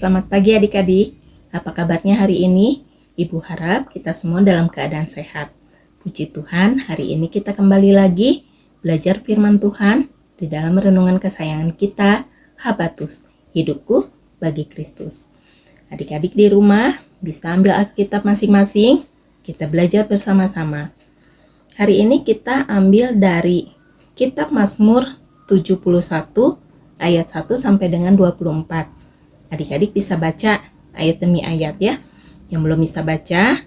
Selamat pagi adik-adik, apa kabarnya hari ini? Ibu harap kita semua dalam keadaan sehat. Puji Tuhan, hari ini kita kembali lagi belajar firman Tuhan di dalam renungan kesayangan kita, Habatus, hidupku bagi Kristus. Adik-adik di rumah bisa ambil Alkitab masing-masing, kita belajar bersama-sama. Hari ini kita ambil dari Kitab Mazmur 71 ayat 1 sampai dengan 24. Adik-adik bisa baca ayat demi ayat ya. Yang belum bisa baca,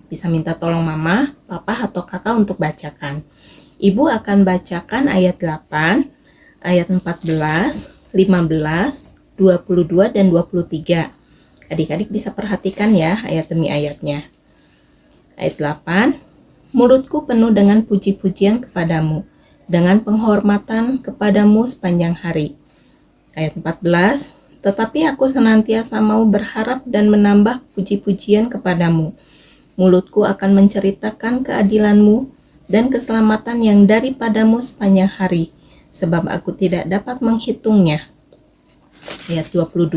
bisa minta tolong mama, papa, atau kakak untuk bacakan. Ibu akan bacakan ayat 8, ayat 14, 15, 22, dan 23. Adik-adik bisa perhatikan ya ayat demi ayatnya. Ayat 8, mulutku penuh dengan puji-pujian kepadamu, dengan penghormatan kepadamu sepanjang hari. Ayat 14, tetapi aku senantiasa mau berharap dan menambah puji-pujian kepadamu. Mulutku akan menceritakan keadilanmu dan keselamatan yang daripadamu sepanjang hari, sebab aku tidak dapat menghitungnya. Ayat 22,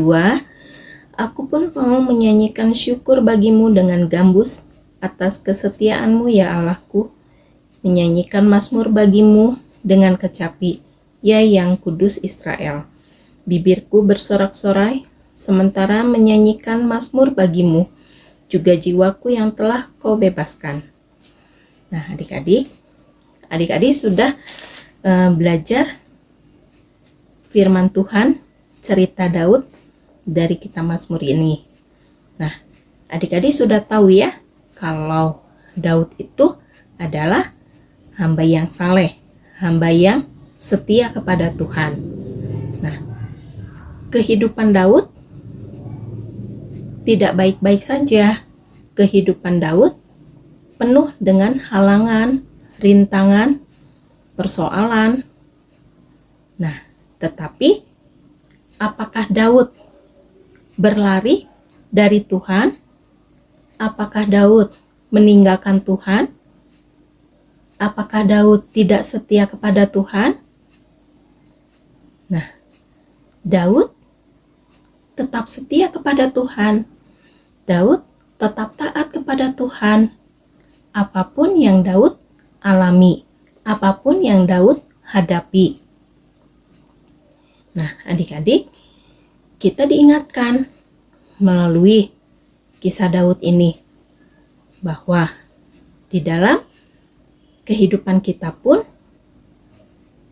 aku pun mau menyanyikan syukur bagimu dengan gambus atas kesetiaanmu ya Allahku, menyanyikan mazmur bagimu dengan kecapi, ya yang kudus Israel. Bibirku bersorak-sorai, sementara menyanyikan mazmur bagimu, juga jiwaku yang telah kau bebaskan. Nah adik-adik sudah belajar firman Tuhan, cerita Daud dari kitab Mazmur ini. Nah adik-adik sudah tahu ya, kalau Daud itu adalah hamba yang saleh, hamba yang setia kepada Tuhan. Nah, kehidupan Daud tidak baik-baik saja. Kehidupan Daud penuh dengan halangan, rintangan, persoalan. Nah, tetapi apakah Daud berlari dari Tuhan? Apakah Daud meninggalkan Tuhan? Apakah Daud tidak setia kepada Tuhan? Nah, Daud tetap setia kepada Tuhan. Daud tetap taat kepada Tuhan. Apapun yang Daud alami, apapun yang Daud hadapi. Nah, adik-adik, kita diingatkan melalui kisah Daud ini bahwa di dalam kehidupan kita pun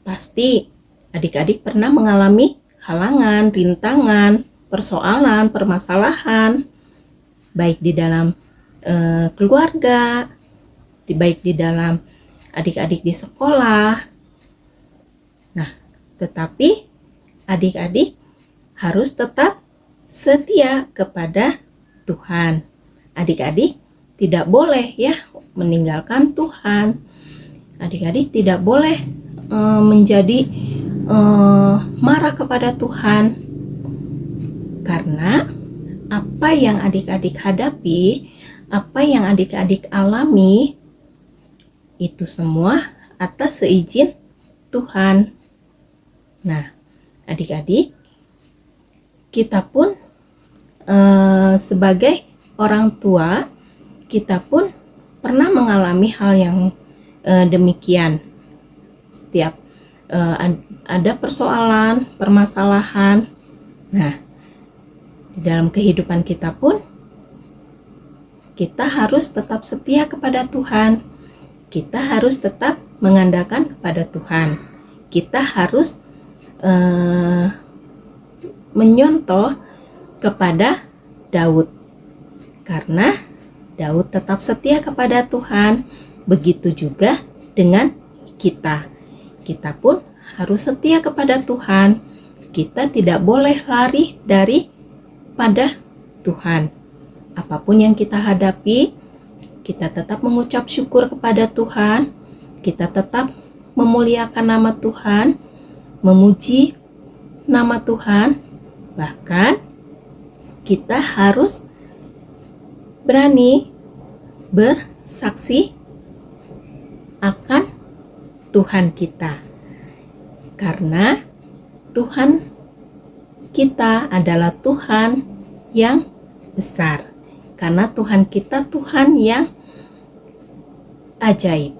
pasti adik-adik pernah mengalami halangan, rintangan, persoalan, permasalahan, baik di dalam keluarga, baik di dalam adik-adik di sekolah. Nah, tetapi adik-adik harus tetap setia kepada Tuhan. Adik-adik tidak boleh ya meninggalkan Tuhan. Adik-adik tidak boleh menjadi marah kepada Tuhan, karena apa yang adik-adik hadapi, apa yang adik-adik alami, itu semua atas seizin Tuhan. Nah, adik-adik, kita pun sebagai orang tua, kita pun pernah mengalami hal yang demikian. Setiap ada persoalan, permasalahan. Nah, di dalam kehidupan kita pun kita harus tetap setia kepada Tuhan. Kita harus tetap mengandalkan kepada Tuhan. Kita harus menyontoh kepada Daud, karena Daud tetap setia kepada Tuhan. Begitu juga dengan kita. Kita pun harus setia kepada Tuhan. Kita tidak boleh lari daripada Tuhan. Apapun yang kita hadapi, kita tetap mengucap syukur kepada Tuhan. Kita tetap memuliakan nama Tuhan, memuji nama Tuhan. Bahkan kita harus berani bersaksi akan Tuhan kita, karena Tuhan kita adalah Tuhan yang besar. Karena Tuhan kita Tuhan yang ajaib.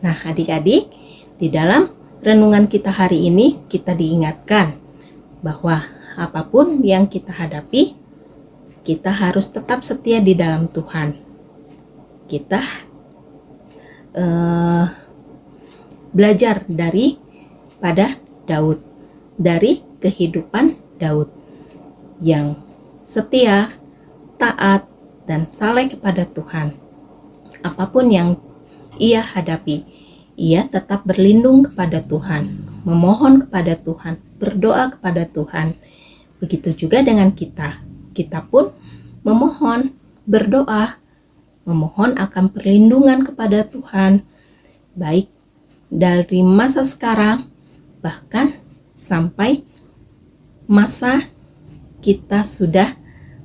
Nah, adik-adik, di dalam renungan kita hari ini kita diingatkan bahwa apapun yang kita hadapi, kita harus tetap setia di dalam Tuhan. Kita belajar pada Daud, dari kehidupan Daud yang setia, taat, dan saleh kepada Tuhan. Apapun yang ia hadapi, ia tetap berlindung kepada Tuhan, memohon kepada Tuhan, berdoa kepada Tuhan. Begitu juga dengan kita. Kita pun memohon, berdoa, memohon akan perlindungan kepada Tuhan, baik dari masa sekarang, bahkan sampai masa kita sudah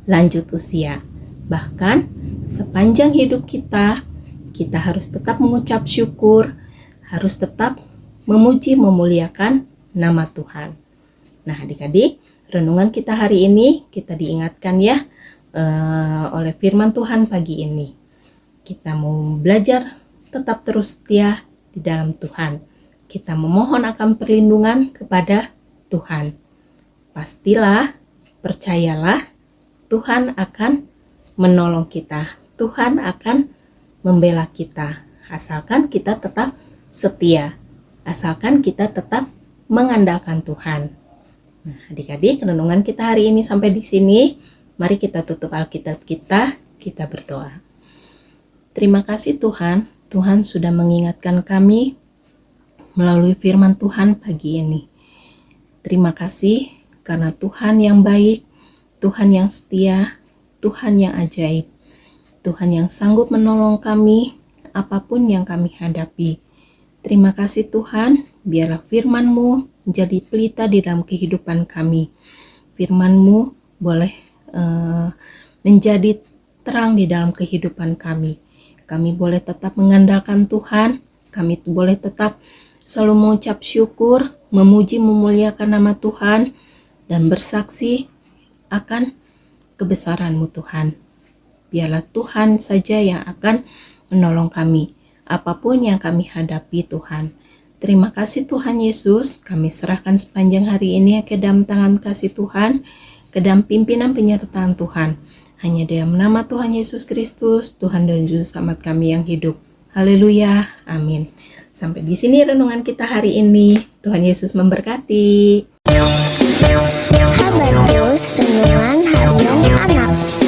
lanjut usia. Bahkan sepanjang hidup kita harus tetap mengucap syukur, harus tetap memuji, memuliakan nama Tuhan. Nah, adik-adik, renungan kita hari ini kita diingatkan ya oleh firman Tuhan pagi ini. Kita mau belajar tetap terus setia di dalam Tuhan. Kita memohon akan perlindungan kepada Tuhan. Pastilah, percayalah, Tuhan akan menolong kita. Tuhan akan membela kita. Asalkan kita tetap setia. Asalkan kita tetap mengandalkan Tuhan. Nah, adik-adik, renungan kita hari ini sampai di sini. Mari kita tutup Alkitab kita berdoa. Terima kasih Tuhan, Tuhan sudah mengingatkan kami melalui firman Tuhan pagi ini. Terima kasih karena Tuhan yang baik, Tuhan yang setia, Tuhan yang ajaib, Tuhan yang sanggup menolong kami apapun yang kami hadapi. Terima kasih Tuhan, biarlah firman-Mu menjadi pelita di dalam kehidupan kami. Firman-Mu boleh menjadi terang di dalam kehidupan kami. Kami boleh tetap mengandalkan Tuhan, kami boleh tetap selalu mengucap syukur, memuji, memuliakan nama Tuhan, dan bersaksi akan kebesaran-Mu Tuhan. Biarlah Tuhan saja yang akan menolong kami, apapun yang kami hadapi Tuhan. Terima kasih Tuhan Yesus, kami serahkan sepanjang hari ini ke dalam tangan kasih Tuhan, ke dalam pimpinan penyertaan Tuhan. Hanya dalam nama Tuhan Yesus Kristus, Tuhan dan Juru Selamat kami yang hidup. Haleluya, amin. Sampai di sini renungan kita hari ini. Tuhan Yesus memberkati. Kabar Terus Renungan Harian Anak.